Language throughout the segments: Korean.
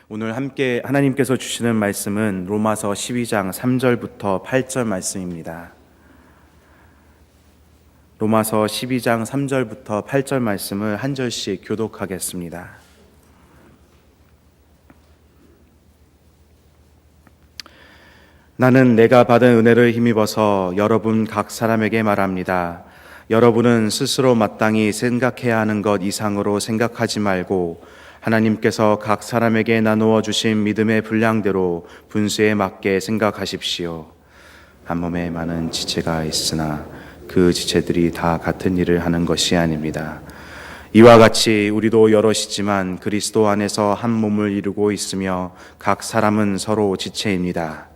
오늘 함께 하나님께서 주시는 말씀은 로마서 12장 3절부터 8절 말씀입니다. 로마서 12장 3절부터 8절 말씀을 한 절씩 교독하겠습니다. 나는 내가 받은 은혜를 힘입어서 여러분 각 사람에게 말합니다. 여러분은 스스로 마땅히 생각해야 하는 것 이상으로 생각하지 말고 하나님께서 각 사람에게 나누어 주신 믿음의 분량대로 분수에 맞게 생각하십시오. 한 몸에 많은 지체가 있으나 그 지체들이 다 같은 일을 하는 것이 아닙니다. 이와 같이 우리도 여럿이지만 그리스도 안에서 한 몸을 이루고 있으며 각 사람은 서로 지체입니다.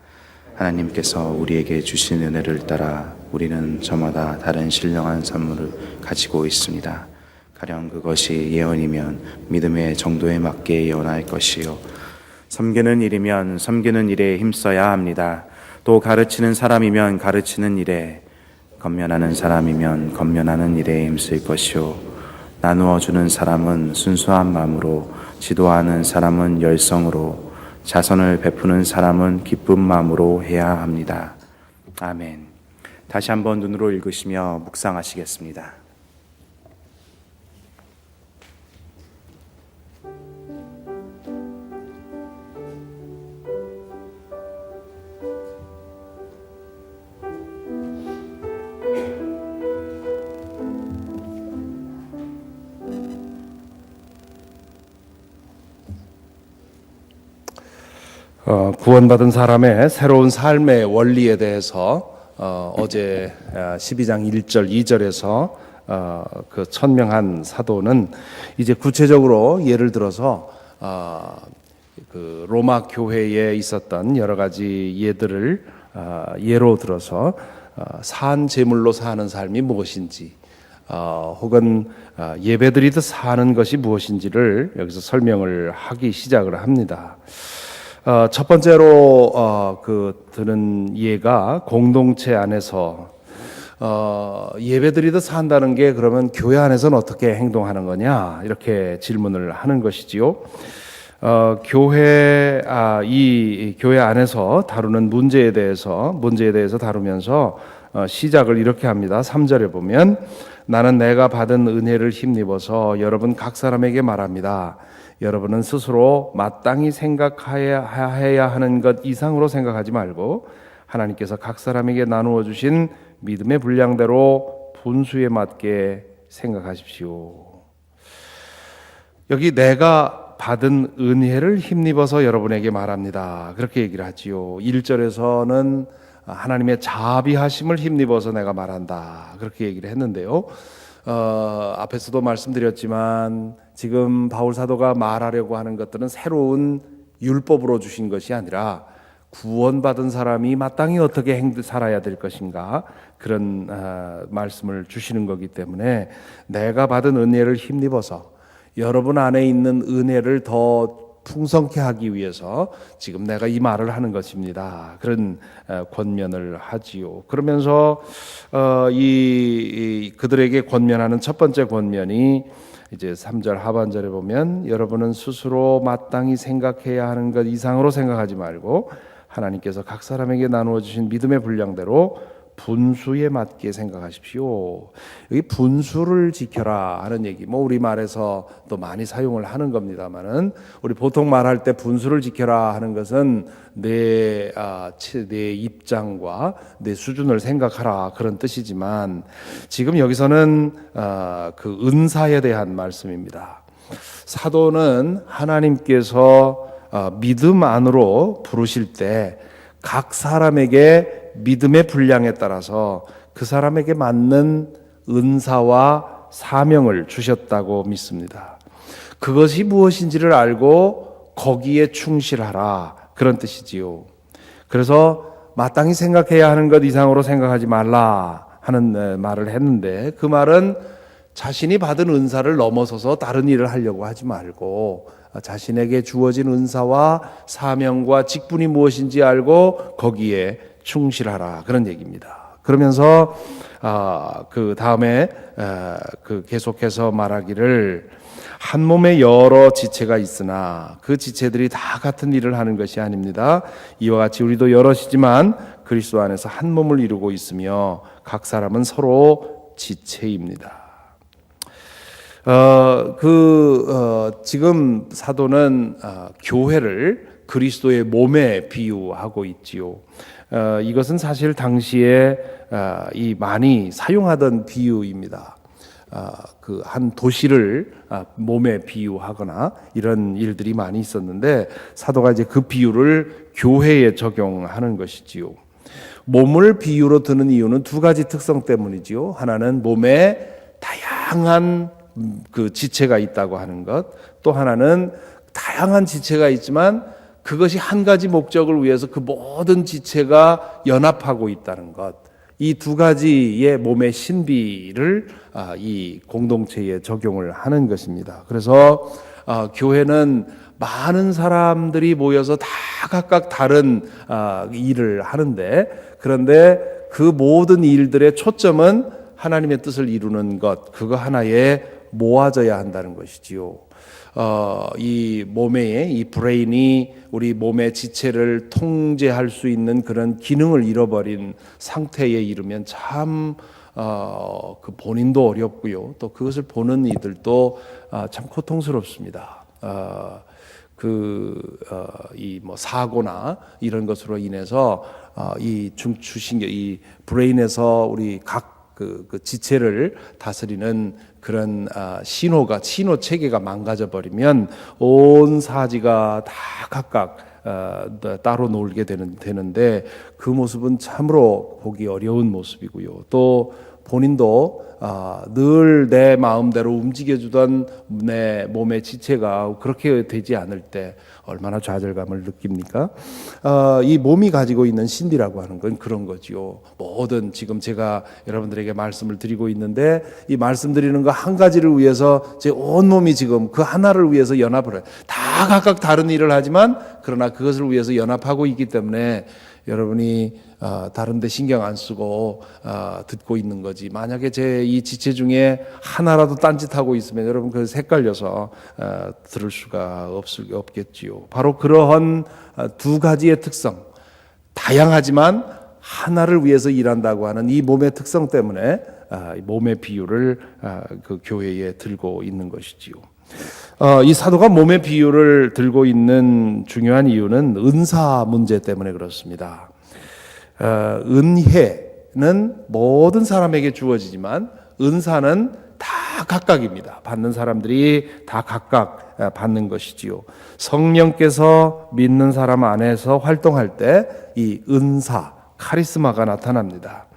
하나님께서 우리에게 주신 은혜를 따라 우리는 저마다 다른 신령한 선물을 가지고 있습니다. 가령 그것이 예언이면 믿음의 정도에 맞게 예언할 것이요, 섬기는 일이면 섬기는 일에 힘써야 합니다. 또 가르치는 사람이면 가르치는 일에, 권면하는 사람이면 권면하는 일에 힘쓸 것이요, 나누어 주는 사람은 순수한 마음으로, 지도하는 사람은 열성으로, 자선을 베푸는 사람은 기쁜 마음으로 해야 합니다. 아멘. 다시 한번 눈으로 읽으시며 묵상하시겠습니다. 구원받은 사람의 새로운 삶의 원리에 대해서 어제 12장 1절 2절에서 그 천명한 사도는 이제 구체적으로 예를 들어서 그 로마 교회에 있었던 여러 가지 예들을 예로 들어서 산 제물로 사는 삶이 무엇인지, 혹은 예배드리듯 사는 것이 무엇인지를 여기서 설명을 하기 시작을 합니다. 첫 번째로 드는 예가 공동체 안에서 예배드리듯 산다는 게 그러면 교회 안에서는 어떻게 행동하는 거냐, 이렇게 질문을 하는 것이지요. 이 교회 안에서 다루는 문제에 대해서 다루면서 시작을 이렇게 합니다. 3절에 보면 나는 내가 받은 은혜를 힘입어서 여러분 각 사람에게 말합니다. 여러분은 스스로 마땅히 생각해야 하는 것 이상으로 생각하지 말고 하나님께서 각 사람에게 나누어 주신 믿음의 분량대로 분수에 맞게 생각하십시오. 여기 내가 받은 은혜를 힘입어서 여러분에게 말합니다, 그렇게 얘기를 하지요. 1절에서는 하나님의 자비하심을 힘입어서 내가 말한다, 그렇게 얘기를 했는데요. 앞에서도 말씀드렸지만 지금 바울 사도가 말하려고 하는 것들은 새로운 율법으로 주신 것이 아니라 구원받은 사람이 마땅히 어떻게 살아야 될 것인가, 그런 말씀을 주시는 거기 때문에 내가 받은 은혜를 힘입어서 여러분 안에 있는 은혜를 더 풍성케 하기 위해서 지금 내가 이 말을 하는 것입니다, 그런 권면을 하지요. 그러면서 그들에게 권면하는 첫 번째 권면이 이제 3절 하반절에 보면 여러분은 스스로 마땅히 생각해야 하는 것 이상으로 생각하지 말고 하나님께서 각 사람에게 나누어 주신 믿음의 분량대로 분수에 맞게 생각하십시오. 여기 분수를 지켜라 하는 얘기, 우리말에서 또 많이 사용을 하는 겁니다만은, 우리 보통 말할 때 분수를 지켜라 하는 것은 내 입장과 내 수준을 생각하라, 그런 뜻이지만 지금 여기서는 그 은사에 대한 말씀입니다. 사도는 하나님께서 믿음 안으로 부르실 때 각 사람에게 믿음의 분량에 따라서 그 사람에게 맞는 은사와 사명을 주셨다고 믿습니다. 그것이 무엇인지를 알고 거기에 충실하라, 그런 뜻이지요. 그래서 마땅히 생각해야 하는 것 이상으로 생각하지 말라 하는 말을 했는데, 그 말은 자신이 받은 은사를 넘어서서 다른 일을 하려고 하지 말고 자신에게 주어진 은사와 사명과 직분이 무엇인지 알고 거기에 충실하라, 그런 얘기입니다. 그러면서 그 다음에 그 계속해서 말하기를 한 몸에 여러 지체가 있으나 그 지체들이 다 같은 일을 하는 것이 아닙니다. 이와 같이 우리도 여럿이지만 그리스도 안에서 한 몸을 이루고 있으며 각 사람은 서로 지체입니다. 지금 사도는 교회를 그리스도의 몸에 비유하고 있지요. 이것은 사실 당시에 이 많이 사용하던 비유입니다. 그 한 도시를 몸에 비유하거나 이런 일들이 많이 있었는데 사도가 이제 그 비유를 교회에 적용하는 것이지요. 몸을 비유로 드는 이유는 두 가지 특성 때문이지요. 하나는 몸에 다양한 그 지체가 있다고 하는 것, 또 하나는 다양한 지체가 있지만 그것이 한 가지 목적을 위해서 그 모든 지체가 연합하고 있다는 것. 이 두 가지의 몸의 신비를 이 공동체에 적용을 하는 것입니다. 그래서 교회는 많은 사람들이 모여서 다 각각 다른 일을 하는데, 그런데 그 모든 일들의 초점은 하나님의 뜻을 이루는 것, 그거 하나에 모아져야 한다는 것이지요. 이 몸의 이 브레인이 우리 몸의 지체를 통제할 수 있는 그런 기능을 잃어버린 상태에 이르면 참 그 본인도 어렵고요. 또 그것을 보는 이들도 참 고통스럽습니다. 이 뭐 사고나 이런 것으로 인해서 이 중추신경, 이 브레인에서 우리 각 그 지체를 다스리는 그런 신호 체계가 망가져 버리면 온 사지가 다 각각 따로 놀게 되는데 그 모습은 참으로 보기 어려운 모습이고요. 또 본인도 늘 내 마음대로 움직여주던 내 몸의 지체가 그렇게 되지 않을 때 얼마나 좌절감을 느낍니까? 이 몸이 가지고 있는 신비라고 하는 건 그런 거지요. 모든 지금 제가 여러분들에게 말씀을 드리고 있는데 이 말씀드리는 거 한 가지를 위해서 제 온몸이 지금 그 하나를 위해서 연합을 해요. 다 각각 다른 일을 하지만 그러나 그것을 위해서 연합하고 있기 때문에 여러분이 다른 데 신경 안 쓰고 듣고 있는 거지. 만약에 제 이 지체 중에 하나라도 딴짓하고 있으면 여러분 그 헷갈려서 들을 수가 없겠지요. 바로 그러한 두 가지의 특성, 다양하지만 하나를 위해서 일한다고 하는 이 몸의 특성 때문에 몸의 비유를 그 교회에 들고 있는 것이지요. 이 사도가 몸의 비유를 들고 있는 중요한 이유는 은사 문제 때문에 그렇습니다. 은혜는 모든 사람에게 주어지지만 은사는 다 각각입니다. 받는 사람들이 다 각각 받는 것이지요. 성령께서 믿는 사람 안에서 활동할 때 이 은사, 카리스마가 나타납니다.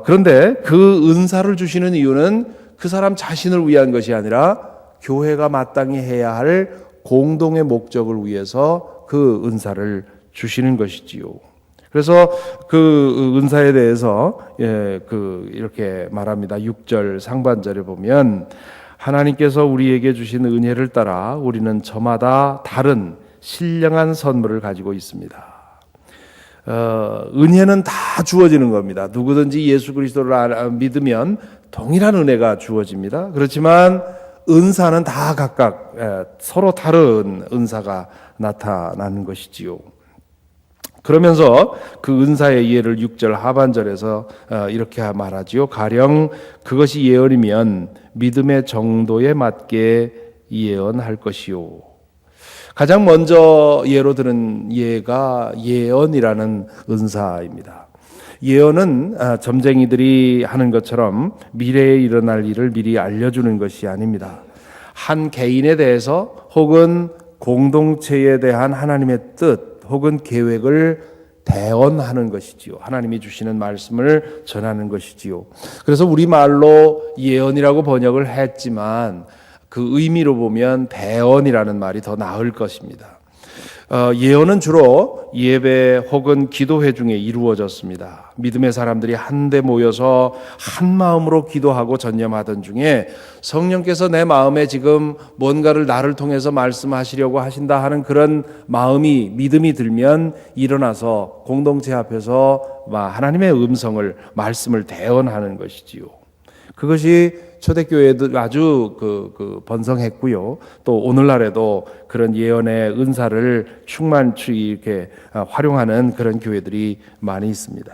그런데 그 은사를 주시는 이유는 그 사람 자신을 위한 것이 아니라 교회가 마땅히 해야 할 공동의 목적을 위해서 그 은사를 주시는 것이지요. 그래서 그 은사에 대해서 이렇게 말합니다. 6절 상반절에 보면 하나님께서 우리에게 주신 은혜를 따라 우리는 저마다 다른 신령한 선물을 가지고 있습니다. 은혜는 다 주어지는 겁니다. 누구든지 예수 그리스도를 믿으면 동일한 은혜가 주어집니다. 그렇지만 은사는 다 각각 서로 다른 은사가 나타나는 것이지요. 그러면서 그 은사의 이해를 6절 하반절에서 이렇게 말하지요. 가령 그것이 예언이면 믿음의 정도에 맞게 예언할 것이요. 가장 먼저 예로 들은 예가 예언이라는 은사입니다. 예언은 점쟁이들이 하는 것처럼 미래에 일어날 일을 미리 알려주는 것이 아닙니다. 한 개인에 대해서 혹은 공동체에 대한 하나님의 뜻 혹은 계획을 대언하는 것이지요. 하나님이 주시는 말씀을 전하는 것이지요. 그래서 우리말로 예언이라고 번역을 했지만 그 의미로 보면 대언이라는 말이 더 나을 것입니다. 예언은 주로 예배 혹은 기도회 중에 이루어졌습니다. 믿음의 사람들이 한데 모여서 한 마음으로 기도하고 전념하던 중에 성령께서 내 마음에 지금 뭔가를 나를 통해서 말씀하시려고 하신다 하는 그런 마음이 믿음이 들면 일어나서 공동체 앞에서 하나님의 음성을 말씀을 대언하는 것이지요. 그것이 초대교회도 아주 번성했고요. 또 오늘날에도 그런 예언의 은사를 충만히 이렇게 활용하는 그런 교회들이 많이 있습니다.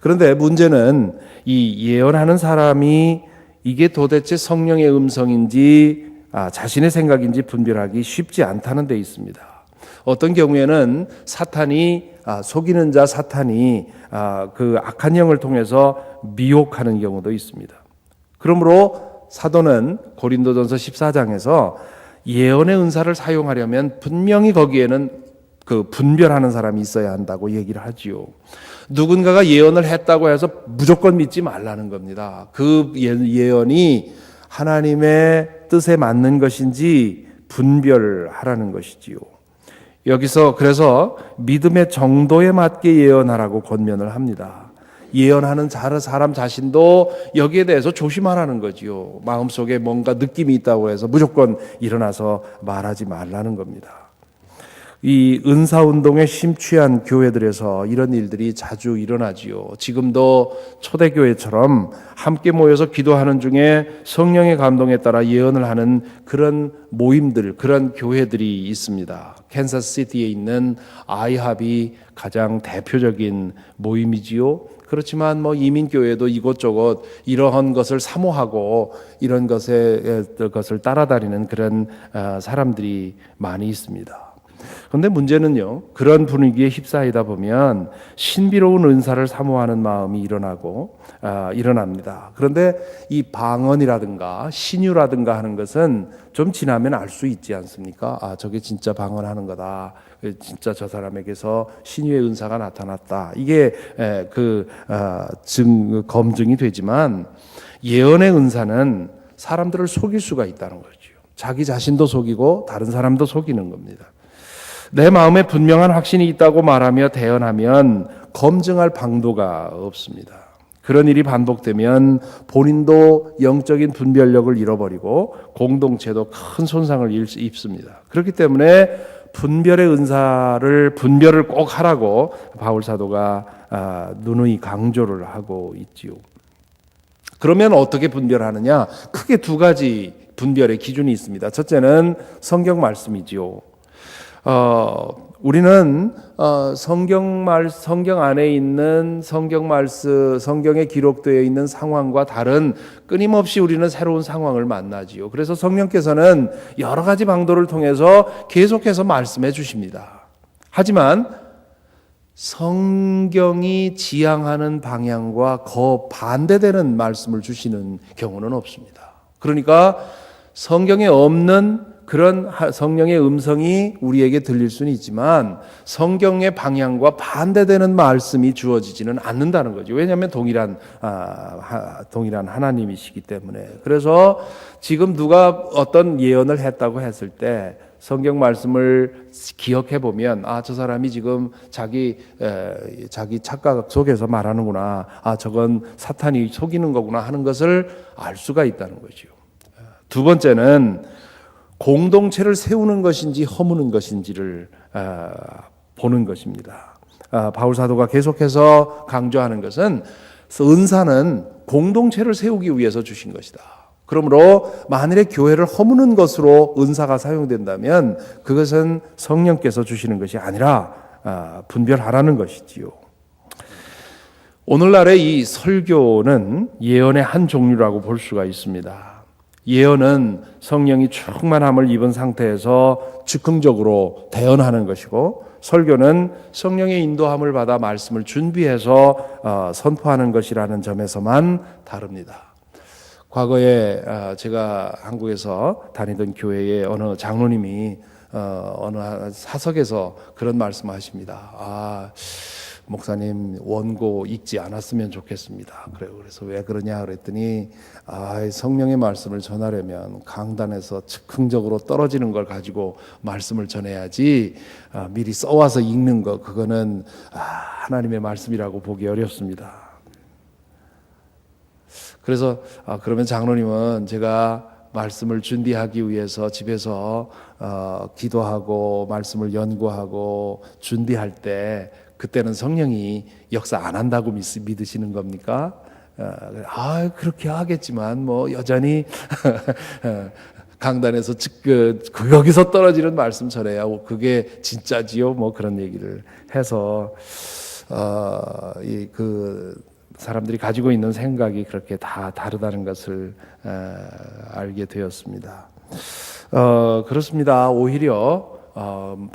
그런데 문제는 이 예언하는 사람이 이게 도대체 성령의 음성인지 자신의 생각인지 분별하기 쉽지 않다는 데 있습니다. 어떤 경우에는 사탄이 속이는 자 사탄이 그 악한 영을 통해서 미혹하는 경우도 있습니다. 그러므로 사도는 고린도전서 14장에서 예언의 은사를 사용하려면 분명히 거기에는 그 분별하는 사람이 있어야 한다고 얘기를 하지요. 누군가가 예언을 했다고 해서 무조건 믿지 말라는 겁니다. 그 예언이 하나님의 뜻에 맞는 것인지 분별하라는 것이지요. 여기서 그래서 믿음의 정도에 맞게 예언하라고 권면을 합니다. 예언하는 사람 자신도 여기에 대해서 조심하라는 거지요. 마음속에 뭔가 느낌이 있다고 해서 무조건 일어나서 말하지 말라는 겁니다. 이 은사운동에 심취한 교회들에서 이런 일들이 자주 일어나지요. 지금도 초대교회처럼 함께 모여서 기도하는 중에 성령의 감동에 따라 예언을 하는 그런 모임들, 그런 교회들이 있습니다. 캔사스시티에 있는 아이합이 가장 대표적인 모임이지요. 그렇지만 이민교회도 이곳저곳 이러한 것을 사모하고 이런 것을 따라다니는 그런 사람들이 많이 있습니다. 그런데 문제는요, 그런 분위기에 휩싸이다 보면 신비로운 은사를 사모하는 마음이 일어납니다. 그런데 이 방언이라든가 신유라든가 하는 것은 좀 지나면 알 수 있지 않습니까? 저게 진짜 방언하는 거다. 진짜 저 사람에게서 신유의 은사가 나타났다. 이게 검증이 되지만 예언의 은사는 사람들을 속일 수가 있다는 거죠. 자기 자신도 속이고 다른 사람도 속이는 겁니다. 내 마음에 분명한 확신이 있다고 말하며 대언하면 검증할 방도가 없습니다. 그런 일이 반복되면 본인도 영적인 분별력을 잃어버리고 공동체도 큰 손상을 입습니다. 그렇기 때문에 분별을 꼭 하라고 바울 사도가 누누이 강조를 하고 있지요. 그러면 어떻게 분별하느냐? 크게 두 가지 분별의 기준이 있습니다. 첫째는 성경 말씀이지요. 우리는 성경 안에 있는 성경에 기록되어 있는 상황과 다른 끊임없이 우리는 새로운 상황을 만나지요. 그래서 성령께서는 여러 가지 방도를 통해서 계속해서 말씀해 주십니다. 하지만 성경이 지향하는 방향과 반대되는 말씀을 주시는 경우는 없습니다. 그러니까 성경에 없는 그런 성령의 음성이 우리에게 들릴 수는 있지만 성경의 방향과 반대되는 말씀이 주어지지는 않는다는 거죠. 왜냐하면 동일한 하나님이시기 때문에. 그래서 지금 누가 어떤 예언을 했다고 했을 때 성경 말씀을 기억해 보면 저 사람이 지금 자기 착각 속에서 말하는구나. 저건 사탄이 속이는 거구나 하는 것을 알 수가 있다는 거죠. 두 번째는 공동체를 세우는 것인지 허무는 것인지를 보는 것입니다. 바울 사도가 계속해서 강조하는 것은 은사는 공동체를 세우기 위해서 주신 것이다. 그러므로 만일에 교회를 허무는 것으로 은사가 사용된다면 그것은 성령께서 주시는 것이 아니라 분별하라는 것이지요. 오늘날의 이 설교는 예언의 한 종류라고 볼 수가 있습니다. 예언은 성령이 충만함을 입은 상태에서 즉흥적으로 대언하는 것이고 설교는 성령의 인도함을 받아 말씀을 준비해서 선포하는 것이라는 점에서만 다릅니다. 과거에 제가 한국에서 다니던 교회의 어느 장로님이 어느 사석에서 그런 말씀을 하십니다. 목사님 원고 읽지 않았으면 좋겠습니다. 그래서 왜 그러냐 그랬더니 성령의 말씀을 전하려면 강단에서 즉흥적으로 떨어지는 걸 가지고 말씀을 전해야지 미리 써와서 읽는 거 그거는 하나님의 말씀이라고 보기 어렵습니다. 그래서 그러면 장로님은 제가 말씀을 준비하기 위해서 집에서 기도하고 말씀을 연구하고 준비할 때 그때는 성령이 역사 안 한다고 믿으시는 겁니까? 그렇게 하겠지만 뭐 여전히 강단에서 거기서 떨어지는 말씀 전해야 그게 진짜지요. 뭐 그런 얘기를 해서 사람들이 가지고 있는 생각이 그렇게 다 다르다는 것을 알게 되었습니다. 그렇습니다. 오히려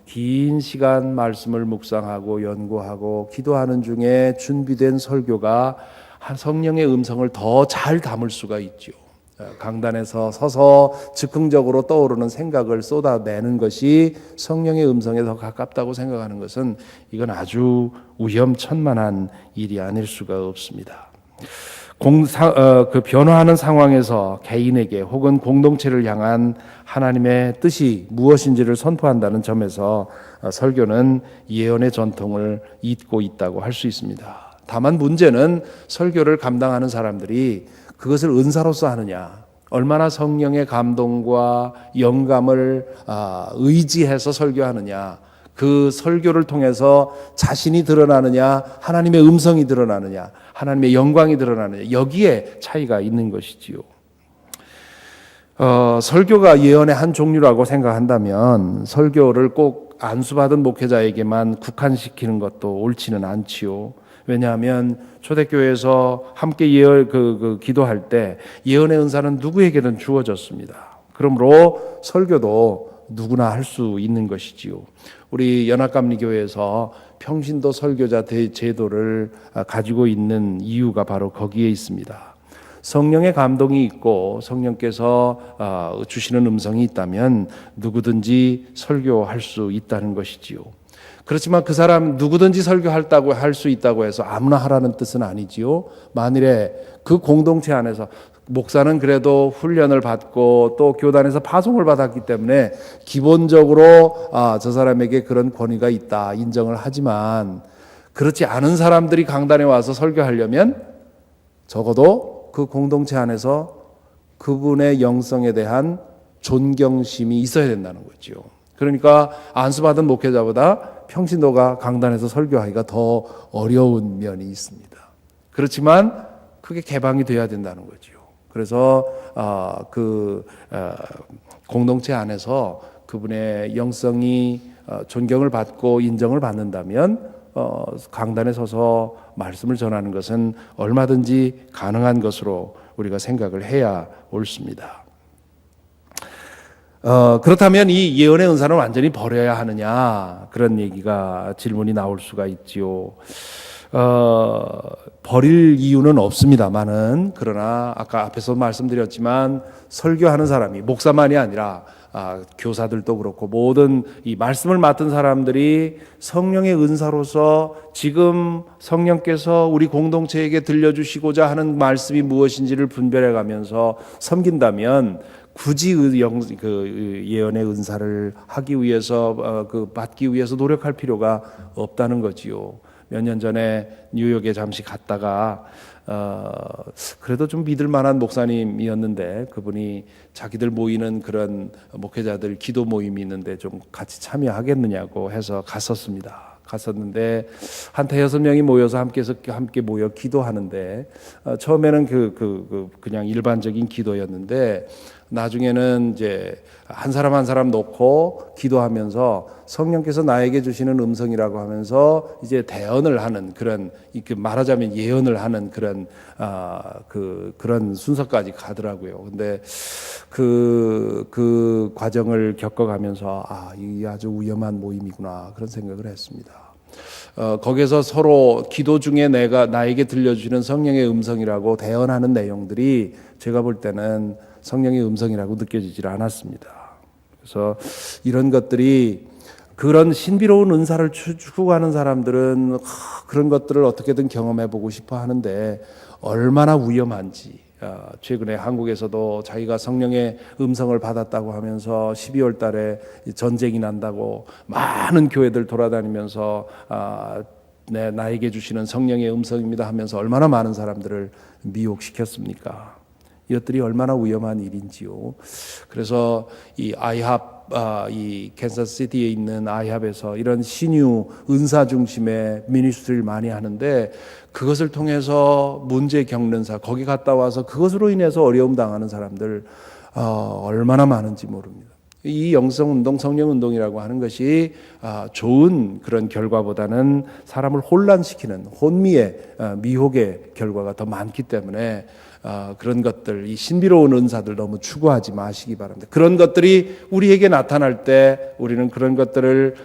긴 시간 말씀을 묵상하고 연구하고 기도하는 중에 준비된 설교가 성령의 음성을 더 잘 담을 수가 있죠. 강단에서 서서 즉흥적으로 떠오르는 생각을 쏟아내는 것이 성령의 음성에 더 가깝다고 생각하는 것은 이건 아주 위험천만한 일이 아닐 수가 없습니다. 그 변화하는 상황에서 개인에게 혹은 공동체를 향한 하나님의 뜻이 무엇인지를 선포한다는 점에서 설교는 예언의 전통을 잇고 있다고 할 수 있습니다. 다만 문제는 설교를 감당하는 사람들이 그것을 은사로서 하느냐, 얼마나 성령의 감동과 영감을 의지해서 설교하느냐, 그 설교를 통해서 자신이 드러나느냐, 하나님의 음성이 드러나느냐, 하나님의 영광이 드러나느냐, 여기에 차이가 있는 것이지요. 설교가 예언의 한 종류라고 생각한다면 설교를 꼭 안수받은 목회자에게만 국한시키는 것도 옳지는 않지요. 왜냐하면 초대교회에서 함께 기도할 때 예언의 은사는 누구에게든 주어졌습니다. 그러므로 설교도 누구나 할 수 있는 것이지요. 우리 연합감리교회에서 평신도 설교자 제도를 가지고 있는 이유가 바로 거기에 있습니다. 성령의 감동이 있고 성령께서 주시는 음성이 있다면 누구든지 설교할 수 있다는 것이지요. 그렇지만 그 사람 누구든지 설교한다고 할 수 있다고 해서 아무나 하라는 뜻은 아니지요. 만일에 그 공동체 안에서 목사는 그래도 훈련을 받고 또 교단에서 파송을 받았기 때문에 기본적으로 저 사람에게 그런 권위가 있다 인정을 하지만 그렇지 않은 사람들이 강단에 와서 설교하려면 적어도 그 공동체 안에서 그분의 영성에 대한 존경심이 있어야 된다는 거죠. 그러니까 안수받은 목회자보다 평신도가 강단에서 설교하기가 더 어려운 면이 있습니다. 그렇지만 그게 개방이 돼야 된다는 거죠. 그래서 공동체 안에서 그분의 영성이 존경을 받고 인정을 받는다면 강단에 서서 말씀을 전하는 것은 얼마든지 가능한 것으로 우리가 생각을 해야 옳습니다. 그렇다면 이 예언의 은사는 완전히 버려야 하느냐 그런 질문이 나올 수가 있지요. 버릴 이유는 없습니다만은 그러나 아까 앞에서 말씀드렸지만 설교하는 사람이 목사만이 아니라 교사들도 그렇고 모든 이 말씀을 맡은 사람들이 성령의 은사로서 지금 성령께서 우리 공동체에게 들려주시고자 하는 말씀이 무엇인지를 분별해 가면서 섬긴다면 굳이 예언의 은사를 하기 위해서 받기 위해서 노력할 필요가 없다는 거지요. 몇 년 전에 뉴욕에 잠시 갔다가 그래도 좀 믿을 만한 목사님이었는데 그분이 자기들 모이는 그런 목회자들 기도 모임이 있는데 좀 같이 참여하겠느냐고 해서 갔었는데 한 5-6명이 모여서 함께 모여 기도하는데 처음에는 그냥 일반적인 기도였는데 나중에는 이제 한 사람 한 사람 놓고 기도하면서 성령께서 나에게 주시는 음성이라고 하면서 이제 대언을 하는 그런 말하자면 예언을 하는 그런 그런 순서까지 가더라고요. 근데 그 과정을 겪어가면서 이게 아주 위험한 모임이구나 그런 생각을 했습니다. 거기서 서로 기도 중에 나에게 들려주시는 성령의 음성이라고 대언하는 내용들이 제가 볼 때는 성령의 음성이라고 느껴지질 않았습니다. 그래서 이런 것들이 그런 신비로운 은사를 추구하는 사람들은 그런 것들을 어떻게든 경험해 보고 싶어 하는데 얼마나 위험한지. 최근에 한국에서도 자기가 성령의 음성을 받았다고 하면서 12월 달에 전쟁이 난다고 많은 교회들 돌아다니면서 나에게 주시는 성령의 음성입니다 하면서 얼마나 많은 사람들을 미혹시켰습니까? 이것들이 얼마나 위험한 일인지요. 그래서 이 이 캔사스시티에 있는 아이합에서 이런 신유 은사 중심의 미니스트리를 많이 하는데 그것을 통해서 문제 겪는 거기 갔다 와서 그것으로 인해서 어려움 당하는 사람들 얼마나 많은지 모릅니다. 이 영성운동, 성령운동이라고 하는 것이 좋은 그런 결과보다는 사람을 혼란시키는 혼미의 미혹의 결과가 더 많기 때문에 그런 것들, 이 신비로운 은사들 너무 추구하지 마시기 바랍니다. 그런 것들이 우리에게 나타날 때 우리는 그런 것들을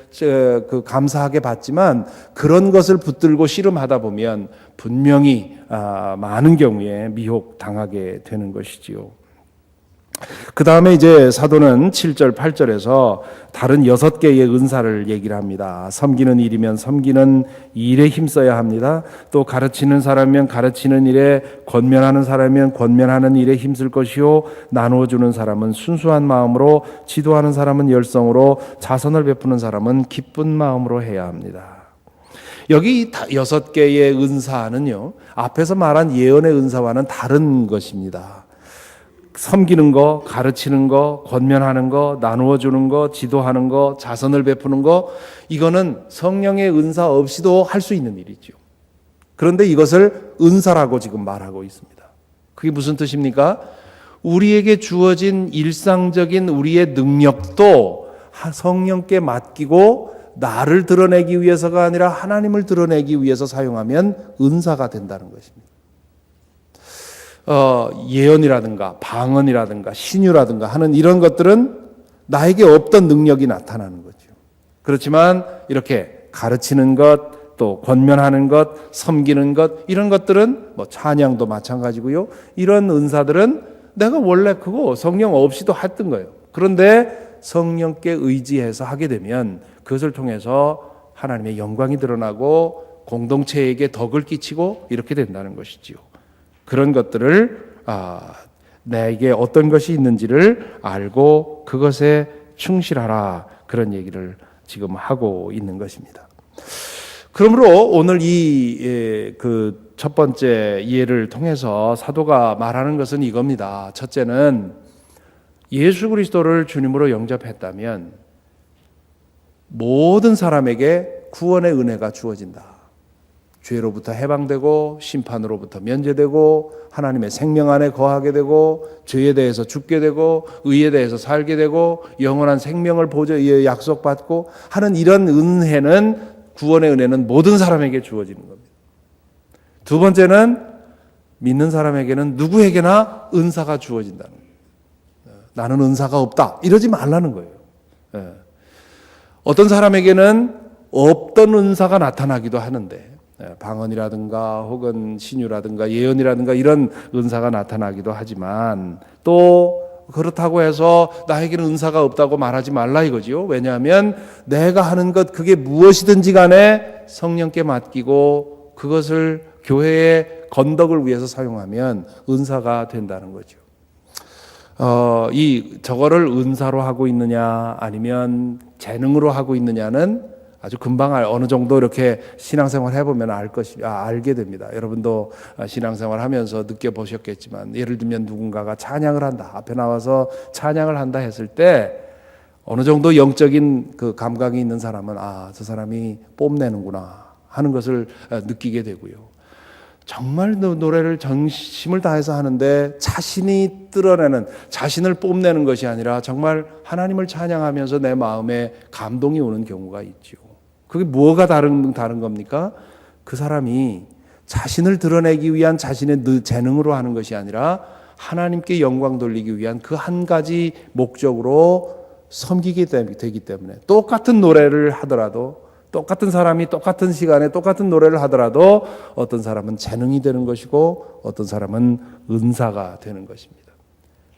감사하게 받지만 그런 것을 붙들고 씨름하다 보면 분명히 많은 경우에 미혹 당하게 되는 것이지요. 그 다음에 이제 사도는 7절, 8절에서 다른 6개의 은사를 얘기를 합니다. 섬기는 일이면 섬기는 일에 힘써야 합니다. 또 가르치는 사람이면 가르치는 일에, 권면하는 사람이면 권면하는 일에 힘쓸 것이요, 나누어주는 사람은 순수한 마음으로, 지도하는 사람은 열성으로, 자선을 베푸는 사람은 기쁜 마음으로 해야 합니다. 여기 6개의 은사는요, 앞에서 말한 예언의 은사와는 다른 것입니다. 섬기는 거, 가르치는 거, 권면하는 거, 나누어 주는 거, 지도하는 거, 자선을 베푸는 거, 이거는 성령의 은사 없이도 할 수 있는 일이죠. 그런데 이것을 은사라고 지금 말하고 있습니다. 그게 무슨 뜻입니까? 우리에게 주어진 일상적인 우리의 능력도 성령께 맡기고 나를 드러내기 위해서가 아니라 하나님을 드러내기 위해서 사용하면 은사가 된다는 것입니다. 예언이라든가 방언이라든가 신유라든가 하는 이런 것들은 나에게 없던 능력이 나타나는 거죠. 그렇지만 이렇게 가르치는 것, 또 권면하는 것, 섬기는 것, 이런 것들은 뭐 찬양도 마찬가지고요. 이런 은사들은 내가 원래 그거 성령 없이도 했던 거예요. 그런데 성령께 의지해서 하게 되면 그것을 통해서 하나님의 영광이 드러나고 공동체에게 덕을 끼치고 이렇게 된다는 것이지요. 그런 것들을 내게 어떤 것이 있는지를 알고 그것에 충실하라, 그런 얘기를 지금 하고 있는 것입니다. 그러므로 오늘 이 첫 번째 예를 통해서 사도가 말하는 것은 이겁니다. 첫째는 예수 그리스도를 주님으로 영접했다면 모든 사람에게 구원의 은혜가 주어진다. 죄로부터 해방되고 심판으로부터 면제되고 하나님의 생명 안에 거하게 되고 죄에 대해서 죽게 되고 의에 대해서 살게 되고 영원한 생명을 약속받고 하는 이런 은혜는, 구원의 은혜는 모든 사람에게 주어지는 겁니다. 두 번째는 믿는 사람에게는 누구에게나 은사가 주어진다는 거예요. 나는 은사가 없다 이러지 말라는 거예요. 어떤 사람에게는 없던 은사가 나타나기도 하는데, 방언이라든가 혹은 신유라든가 예언이라든가 이런 은사가 나타나기도 하지만, 또 그렇다고 해서 나에게는 은사가 없다고 말하지 말라 이거지요. 왜냐하면 내가 하는 것 그게 무엇이든지 간에 성령께 맡기고 그것을 교회의 건덕을 위해서 사용하면 은사가 된다는 거죠. 저거를 은사로 하고 있느냐 아니면 재능으로 하고 있느냐는 아주 금방 어느 정도 이렇게 신앙생활 해보면 알게 됩니다. 여러분도 신앙생활 하면서 느껴보셨겠지만, 예를 들면 누군가가 찬양을 한다, 앞에 나와서 찬양을 한다 했을 때 어느 정도 영적인 그 감각이 있는 사람은 저 사람이 뽐내는구나 하는 것을 느끼게 되고요. 정말 노래를 정심을 다해서 하는데 자신이 드러내는, 자신을 뽐내는 것이 아니라 정말 하나님을 찬양하면서 내 마음에 감동이 오는 경우가 있죠. 그게 뭐가 다른 겁니까? 그 사람이 자신을 드러내기 위한 자신의 재능으로 하는 것이 아니라 하나님께 영광 돌리기 위한 그 한 가지 목적으로 섬기게 되기 때문에, 똑같은 노래를 하더라도, 똑같은 사람이 똑같은 시간에 똑같은 노래를 하더라도 어떤 사람은 재능이 되는 것이고 어떤 사람은 은사가 되는 것입니다.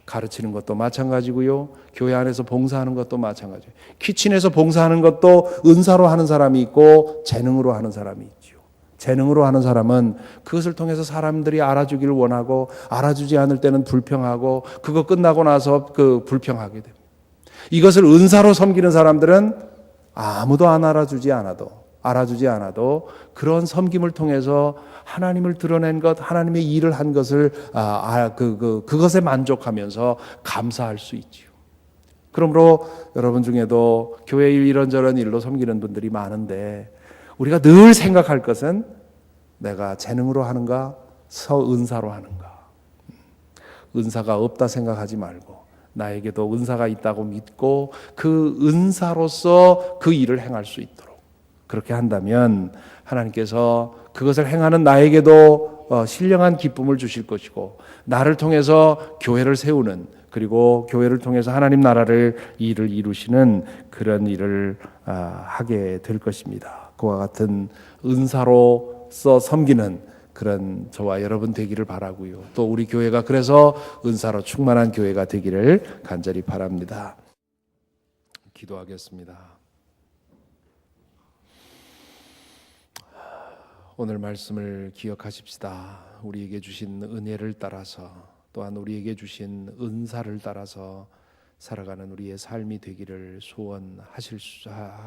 가르치는 것도 마찬가지고요. 교회 안에서 봉사하는 것도 마찬가지예요. 키친에서 봉사하는 것도 은사로 하는 사람이 있고 재능으로 하는 사람이 있죠. 재능으로 하는 사람은 그것을 통해서 사람들이 알아주기를 원하고 알아주지 않을 때는 불평하고 그거 끝나고 나서 불평하게 됩니다. 이것을 은사로 섬기는 사람들은 아무도 안 알아주지 않아도 그런 섬김을 통해서 하나님을 드러낸 것, 하나님의 일을 한 것을 그것에 만족하면서 감사할 수 있지요. 그러므로 여러분 중에도 교회 일 이런저런 일로 섬기는 분들이 많은데 우리가 늘 생각할 것은 내가 재능으로 하는가, 은사로 하는가. 은사가 없다 생각하지 말고 나에게도 은사가 있다고 믿고 그 은사로서 그 일을 행할 수 있도록 그렇게 한다면 하나님께서 그것을 행하는 나에게도 신령한 기쁨을 주실 것이고 나를 통해서 교회를 세우는 그리고 교회를 통해서 하나님 나라를 일을 이루시는 그런 일을 하게 될 것입니다. 그와 같은 은사로서 섬기는 그런 저와 여러분 되기를 바라고요. 또 우리 교회가 그래서 은사로 충만한 교회가 되기를 간절히 바랍니다. 기도하겠습니다. 오늘 말씀을 기억하십시다. 우리에게 주신 은혜를 따라서 또한 우리에게 주신 은사를 따라서 살아가는 우리의 삶이 되기를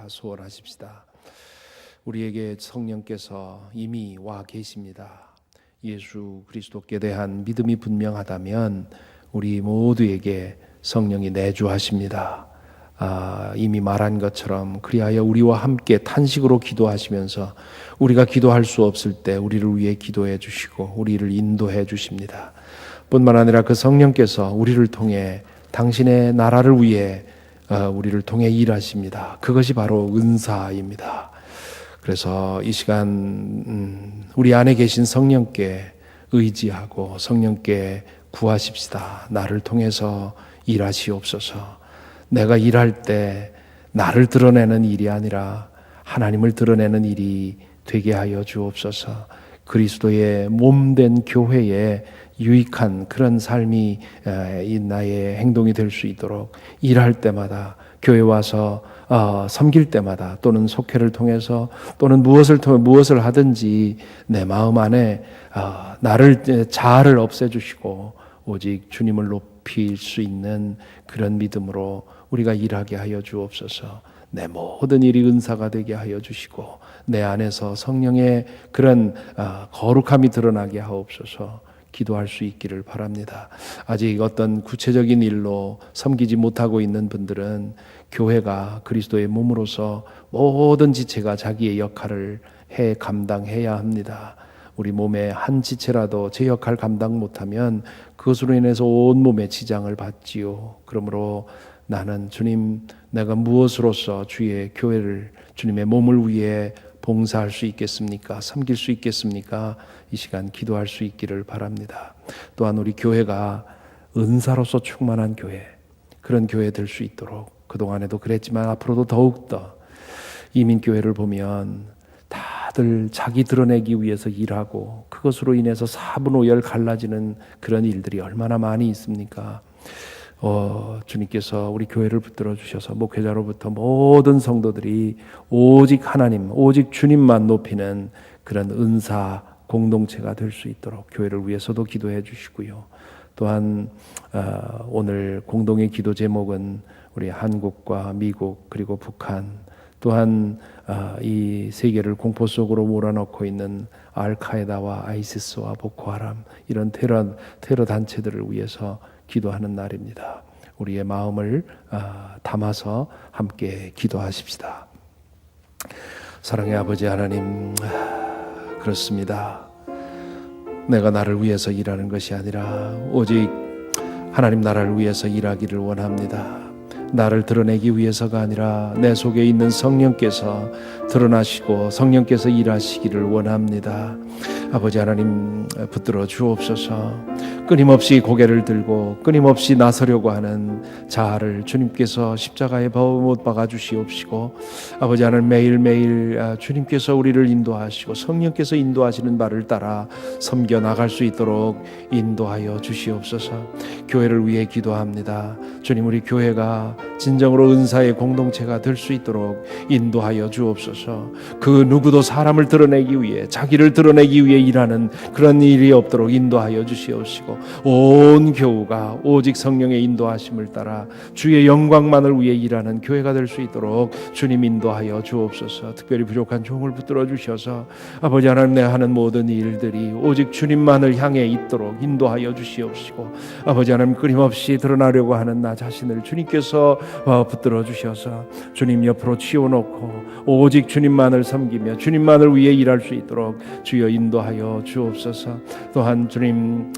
소원하십시다. 우리에게 성령께서 이미 와 계십니다. 예수 그리스도께 대한 믿음이 분명하다면 우리 모두에게 성령이 내주하십니다. 이미 말한 것처럼 그리하여 우리와 함께 탄식으로 기도하시면서 우리가 기도할 수 없을 때 우리를 위해 기도해 주시고 우리를 인도해 주십니다. 뿐만 아니라 그 성령께서 우리를 통해 당신의 나라를 위해 우리를 통해 일하십니다. 그것이 바로 은사입니다. 그래서 이 시간 우리 안에 계신 성령께 의지하고 성령께 구하십시다. 나를 통해서 일하시옵소서. 내가 일할 때 나를 드러내는 일이 아니라 하나님을 드러내는 일이 되게 하여 주옵소서. 그리스도의 몸된 교회에 유익한 그런 삶이 나의 행동이 될 수 있도록 일할 때마다 교회 와서 섬길 때마다 또는 속회를 통해서 또는 무엇을 하든지 내 마음 안에 자아를 없애주시고 오직 주님을 높일 수 있는 그런 믿음으로 우리가 일하게 하여 주옵소서. 내 모든 일이 은사가 되게 하여 주시고 내 안에서 성령의 그런 거룩함이 드러나게 하옵소서. 기도할 수 있기를 바랍니다. 아직 어떤 구체적인 일로 섬기지 못하고 있는 분들은 교회가 그리스도의 몸으로서 모든 지체가 자기의 역할을 감당해야 합니다. 우리 몸의 한 지체라도 제 역할 감당 못하면 그것으로 인해서 온 몸에 지장을 받지요. 그러므로 나는 주님, 내가 무엇으로서 주의 교회를, 주님의 몸을 위해 봉사할 수 있겠습니까? 섬길 수 있겠습니까? 이 시간 기도할 수 있기를 바랍니다. 또한 우리 교회가 은사로서 충만한 교회, 그런 교회 될 수 있도록 그동안에도 그랬지만 앞으로도 더욱더 이민교회를 보면 다들 자기 드러내기 위해서 일하고 그것으로 인해서 사분오열 갈라지는 그런 일들이 얼마나 많이 있습니까? 주님께서 우리 교회를 붙들어 주셔서 목회자로부터 모든 성도들이 오직 하나님, 오직 주님만 높이는 그런 은사 공동체가 될 수 있도록 교회를 위해서도 기도해 주시고요. 또한 오늘 공동의 기도 제목은 우리 한국과 미국 그리고 북한 또한 이 세계를 공포 속으로 몰아넣고 있는 알카에다와 아이시스와 보코하람 이런 테러 단체들을 위해서 기도하는 날입니다. 우리의 마음을 담아서 함께 기도하십시다. 사랑의 아버지 하나님, 그렇습니다. 내가 나를 위해서 일하는 것이 아니라 오직 하나님 나라를 위해서 일하기를 원합니다. 나를 드러내기 위해서가 아니라 내 속에 있는 성령께서 드러나시고 성령께서 일하시기를 원합니다. 아버지 하나님 붙들어 주옵소서. 끊임없이 고개를 들고 끊임없이 나서려고 하는 자아를 주님께서 십자가에 못 박아 주시옵시고 아버지 하나님 매일매일 주님께서 우리를 인도하시고 성령께서 인도하시는 바를 따라 섬겨 나갈 수 있도록 인도하여 주시옵소서. 교회를 위해 기도합니다. 주님, 우리 교회가 진정으로 은사의 공동체가 될 수 있도록 인도하여 주옵소서. 그 누구도 사람을 드러내기 위해, 자기를 드러내기 위해 일하는 그런 일이 없도록 인도하여 주시옵시고, 온 교우가 오직 성령의 인도하심을 따라 주의 영광만을 위해 일하는 교회가 될 수 있도록 주님 인도하여 주옵소서. 특별히 부족한 종을 붙들어 주셔서 아버지 하나님, 내 하는 모든 일들이 오직 주님만을 향해 있도록 인도하여 주시옵시고, 아버지 하나님, 끊임없이 드러나려고 하는 나 자신을 주님께서 붙들어 주셔서 주님 옆으로 치워놓고 오직 주님만을 섬기며 주님만을 위해 일할 수 있도록 주여 인도하여 주옵소서. 또한 주님,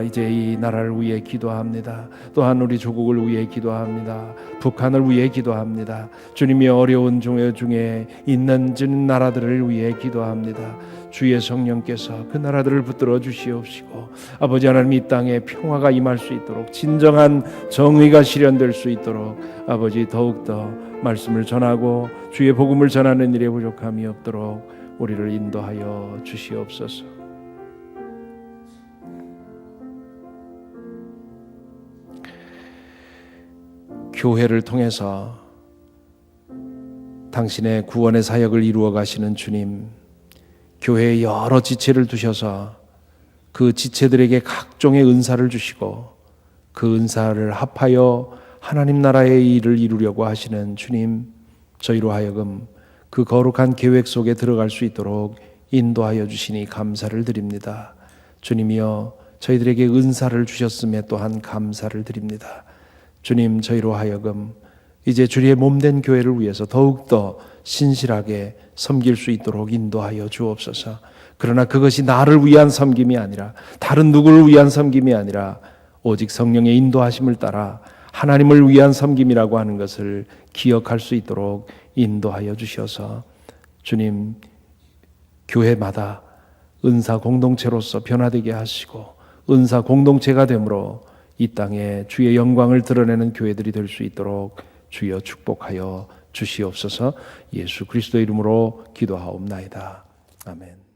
이제 이 나라를 위해 기도합니다. 또한 우리 조국을 위해 기도합니다. 북한을 위해 기도합니다. 주님이 어려운 중에 있는 나라들을 위해 기도합니다. 주의 성령께서 그 나라들을 붙들어 주시옵시고, 아버지 하나님, 이 땅에 평화가 임할 수 있도록, 진정한 정의가 실현될 수 있도록 아버지 더욱더 말씀을 전하고 주의 복음을 전하는 일에 부족함이 없도록 우리를 인도하여 주시옵소서. 교회를 통해서 당신의 구원의 사역을 이루어 가시는 주님, 교회에 여러 지체를 두셔서 그 지체들에게 각종의 은사를 주시고 그 은사를 합하여 하나님 나라의 일을 이루려고 하시는 주님, 저희로 하여금 그 거룩한 계획 속에 들어갈 수 있도록 인도하여 주시니 감사를 드립니다. 주님이여, 저희들에게 은사를 주셨음에 또한 감사를 드립니다. 주님, 저희로 하여금 이제 주의 몸된 교회를 위해서 더욱더 신실하게 섬길 수 있도록 인도하여 주옵소서. 그러나 그것이 나를 위한 섬김이 아니라, 다른 누구를 위한 섬김이 아니라 오직 성령의 인도하심을 따라 하나님을 위한 섬김이라고 하는 것을 기억할 수 있도록 인도하여 주셔서 주님, 교회마다 은사 공동체로서 변화되게 하시고 은사 공동체가 되므로 이 땅에 주의 영광을 드러내는 교회들이 될 수 있도록 주여 축복하여 주시옵소서. 예수 그리스도의 이름으로 기도하옵나이다. 아멘.